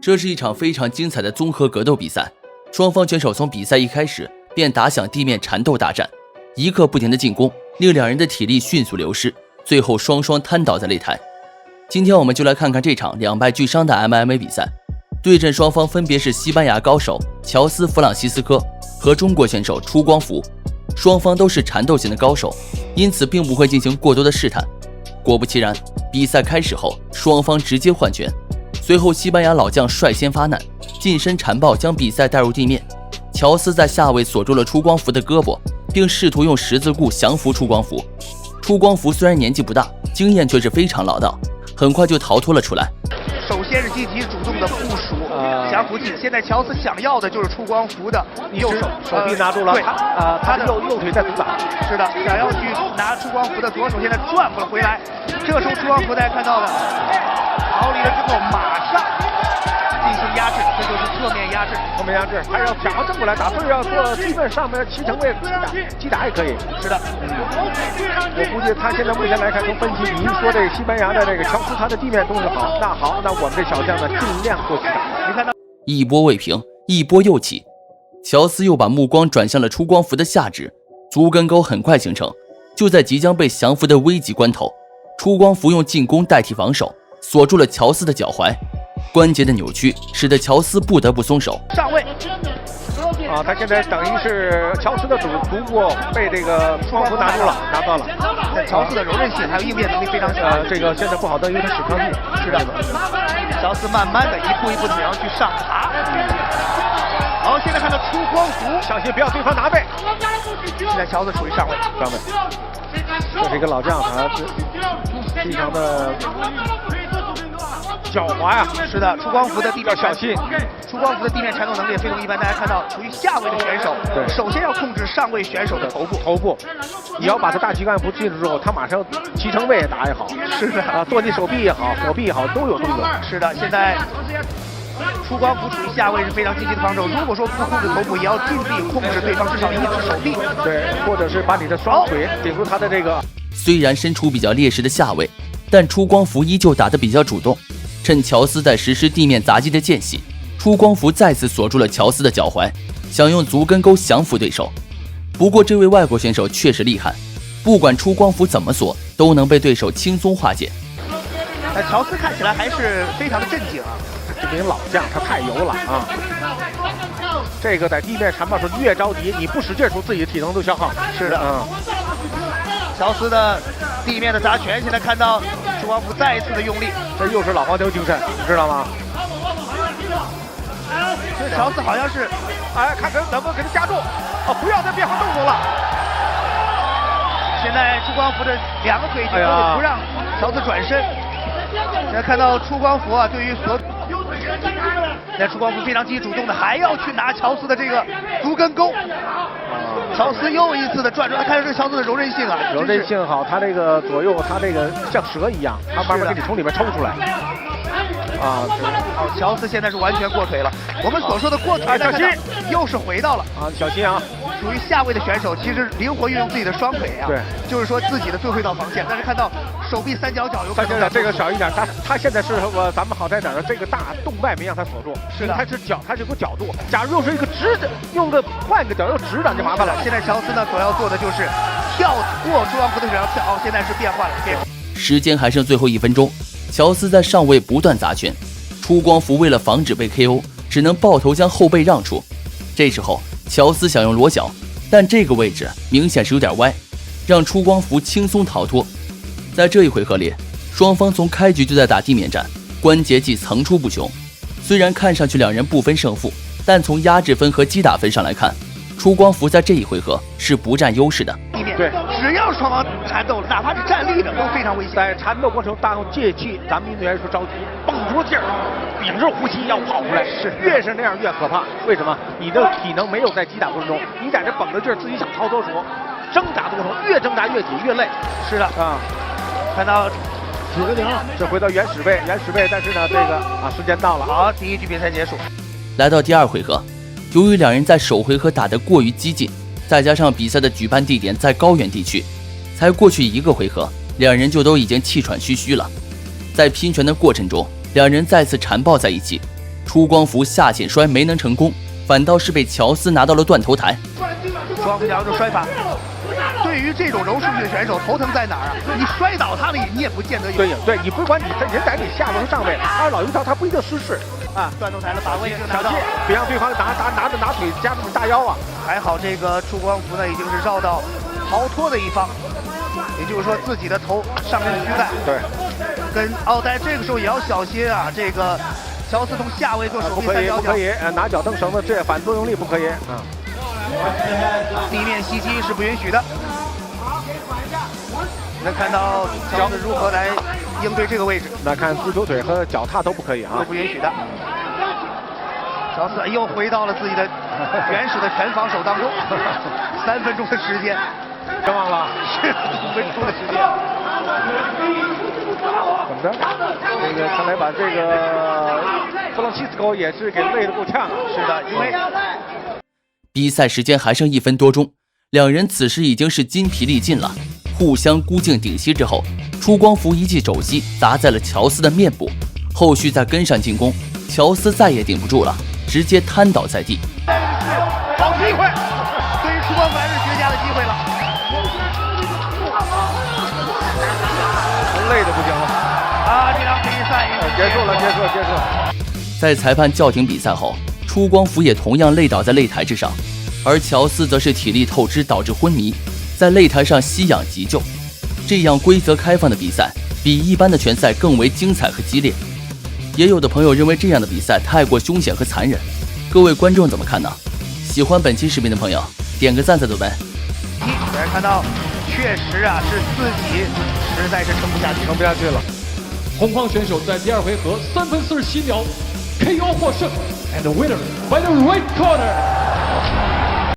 这是一场非常精彩的综合格斗比赛，双方选手从比赛一开始便打响地面缠斗大战，一刻不停的进攻，令两人的体力迅速流失，最后双双瘫倒在擂台。今天我们就来看看这场两败俱伤的 MMA 比赛，对阵双方分别是西班牙高手乔斯·弗朗西斯科和中国选手出光福，双方都是缠斗型的高手，因此并不会进行过多的试探。果不其然，比赛开始后，双方直接换拳，随后西班牙老将率先发难，近身缠抱将比赛带入地面。乔斯在下位锁住了出光福的胳膊，并试图用十字固降服出光福。出光福虽然年纪不大，经验却是非常老道，很快就逃脱了出来。首先是积极主动的部署降服技，现在乔斯想要的就是出光福的右手，手臂拿住了，对，他的右腿在阻挡，是的，想要去拿出光福的左手，现在转不了回来。这个时候出光福大家看到了，逃离了之后马上进行压制，这就是侧面压制。侧面压制，还要想要正过来打，对要做基本上面7成位击打也可以。是的，我估计他现在目前来看，从分析你一说这个西班牙的这个乔斯他的地面动作好，那我们这小将呢尽量做击打。你看到一波未平，一波又起，乔斯又把目光转向了出光福的下肢，足跟钩很快形成。就在即将被降服的危急关头，出光福用进攻代替防守，锁住了乔斯的脚踝，关节的扭曲使得乔斯不得不松手。上位他现在等于是乔斯的足部被这个出光福拿到了。乔斯的柔韧性还有应变能力非常强。这个现在不好的，因为他使抗力。是的，乔斯慢慢的一步一步的想要去上爬。好，现在看到出光福，小心不要对方拿背。现在乔斯处于上位。这是一个老将，他非常的狡猾呀。是的，出光福的地面小心，出光福的地面缠斗能力也非同一般。大家看到，处于下位的选手，对，首先要控制上位选手的头部。你要把他大躯干部进入之后，他马上7成位打也好，是的跺你手臂也好，手臂也好，都有动作。是的，现在出光福处于下位是非常积极的防守。如果说不控制头部，也要尽力控制对方至少一只手臂。对，或者是把你的双腿顶住他的这个。虽然身处比较劣势的下位，但出光福依旧打得比较主动。趁乔斯在实施地面砸击的间隙，出光福再次锁住了乔斯的脚踝，想用足跟钩降服对手。不过这位外国选手确实厉害，不管出光福怎么锁，都能被对手轻松化解。乔斯看起来还是非常的镇静啊，这名老将他太油了啊！这个在地面缠抱时越着急，你不使劲出，自己的体能都消耗。是的，乔斯的地面的砸拳，现在看到出光福再一次的用力，这又是老黄牛精神，你知道吗？这乔斯好像是，看能不能给他夹住？不要再变换动作了。现在出光福的两个腿已经不让乔斯转身。现在看到出光福啊，对于现在出光福非常积极主动的，还要去拿乔斯的这个足跟钩。乔斯又一次的转转，看这个乔斯的柔韧性啊，柔韧性好，他这个左右，他这个像蛇一样，他慢慢给你从里面抽出来。好，乔斯现在是完全过腿了。我们所说的过腿，小心，又是回到了小心啊！属于下位的选手，其实灵活运用自己的双腿啊，对，就是说自己的最后一道防线。但是看到手臂三角脚有三角脚这个小一点，他现在是咱们好在哪儿？这个大动脉没让他锁住，是的，他是有个角度。假如又是一个直的，换一个角又直的，就麻烦了。现在乔斯呢所要做的就是跳过出光福的腿上跳，现在是变换了。时间还剩最后1分钟，乔斯在上位不断砸拳，出光福为了防止被 KO， 只能抱头将后背让出。这时候乔斯想用裸脚，但这个位置明显是有点歪，让出光福轻松逃脱。在这一回合里，双方从开局就在打地面战，关节技层出不穷。虽然看上去两人不分胜负，但从压制分和击打分上来看，出光福在这一回合是不占优势的。对，只要双方缠斗，哪怕是站立的都非常危险。在缠斗过程中，大家戒气，咱们运动员说着急，绷住劲儿，屏住呼吸要跑出来，越是那样越可怕。为什么？你的体能没有在击打过程中，你在这绷着劲儿，自己想逃脱的时候，挣扎的过程越挣扎越紧越累。是的看到9个0，这回到原始位，但是呢，这个时间到了。好，第一局比赛结束。来到第2回合，由于两人在首回合打得过于激进，再加上比赛的举办地点在高原地区，才过去1个回合，两人就都已经气喘吁吁了。在拼拳的过程中，两人再次缠抱在一起，出光福下潜摔没能成功，反倒是被乔斯拿到了断头台。双脚的摔法，对于这种柔术系的选手，头疼在哪儿啊？你摔倒他了，你也不见得有。对，你不管你人在你下位和上位，二老一套他不一定失势啊。断头台了，把位置拿到，别让对方拿腿夹住你大腰啊！还好这个出光福呢，已经是绕到逃脱的一方，也就是说自己的头上面躯干。对，跟奥黛这个时候也要小心啊，这个乔斯从下位做手臂三角脚，不可以，拿脚蹬绳子，这反作用力不可以啊。地面袭击是不允许的。能看到乔斯如何来应对这个位置。那看足球腿和脚踏都不可以啊，都不允许的。乔斯又回到了自己的原始的拳防守当中。3分钟的时间，别忘了是5分钟的时间。怎么着？这个看来把这个弗朗西斯科也是给累得够呛。是的，因为比赛时间还剩1分多钟，两人此时已经是筋疲力尽了，互相孤颈顶膝之后，出光福一记肘击砸在了乔斯的面部，后续再跟上进攻，乔斯再也顶不住了，直接瘫倒在地。好机会，对于出光福还是绝佳的机会了。累的不行了啊！这场比赛结束了。在裁判叫停比赛后，出光福也同样累倒在擂台之上，而乔斯则是体力透支导致昏迷，在擂台上吸氧急救。这样规则开放的比赛比一般的拳赛更为精彩和激烈。也有的朋友认为这样的比赛太过凶险和残忍，各位观众怎么看呢？喜欢本期视频的朋友点个赞再走呗。大家看到确实啊是自己实在是撑不下去了。红方选手在第2回合3分47秒 KO 获胜 ，and the winner by the red corner